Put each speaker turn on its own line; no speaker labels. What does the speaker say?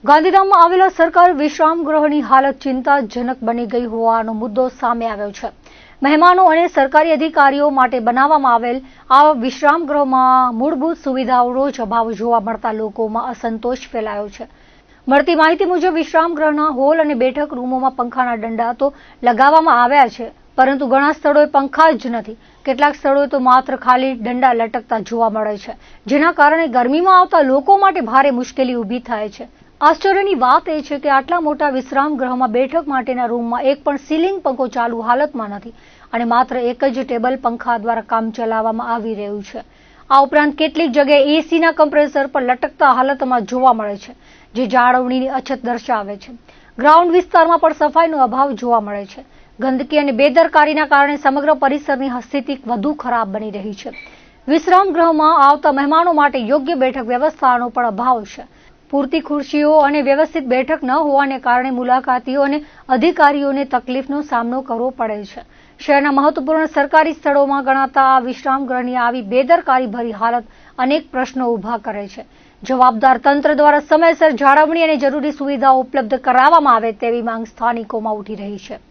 ગાંધીધામમાં આવેલા સરકારી વિશ્રામ ગૃહની હાલત ચિંતાજનક બની ગઈ હોવાનો મુદ્દો સામે આવ્યો છે. મહેમાનો અને સરકારી અધિકારીઓ માટે બનાવવામાં આવેલ આ વિશ્રામ ગૃહમાં મૂળભૂત સુવિધાઓનો જ અભાવ જોવા મળતા લોકોમાં અસંતોષ ફેલાયો છે. મળતી માહિતી મુજબ વિશ્રામ ગૃહના હોલ અને બેઠક રૂમોમાં પંખાના દંડા તો લગાવવામાં આવ્યા છે, પરંતુ ઘણા સ્થળોએ પંખા જ નથી. કેટલાક સ્થળોએ તો માત્ર ખાલી દંડા લટકતા જોવા મળે છે, જેના કારણે ગરમીમાં આવતા લોકો માટે ભારે મુશ્કેલી ઊભી થાય છે. આશ્ચર્યની વાત એ છે કે આટલા મોટા વિશ્રામ ગૃહમાં બેઠક માટેના રૂમમાં એક પણ સીલિંગ પંખો ચાલુ હાલતમાં નથી અને માત્ર એક જ ટેબલ પંખા દ્વારા કામ ચલાવવામાં આવી રહ્યું છે. આ ઉપરાંત કેટલીક જગ્યાએ એસીના કમ્પ્રેસર પર લટકતા હાલતમાં જોવા મળે છે, જે જાળવણીની અછત દર્શાવે છે. ગ્રાઉન્ડ વિસ્તારમાં પણ સફાઈનો અભાવ જોવા મળે છે. ગંદકી અને બેદરકારીના કારણે સમગ્ર પરિસરની સ્થિતિ વધુ ખરાબ બની રહી છે. વિશ્રામ ગૃહમાં આવતા મહેમાનો માટે યોગ્ય બેઠક વ્યવસ્થાનો પણ અભાવ છે. પૂરતી ખુરશીઓ અને વ્યવસ્થિત બેઠક ન હોવાને કારણે મુલાકાતીઓ અને અધિકારીઓને તકલીફનો સામનો કરવો પડે છે. શહેરના મહત્વપૂર્ણ સરકારી સ્થળોમાં ગણાતા આ વિશ્રામ ગૃહની આવી બેદરકારી ભરી હાલત અનેક પ્રશ્નો ઊભા કરે છે. જવાબદાર તંત્ર દ્વારા સમયસર જાળવણી અને જરૂરી સુવિધાઓ ઉપલબ્ધ કરાવવામાં આવે તેવી માંગ સ્થાનિકોમાં ઉઠી રહી છે.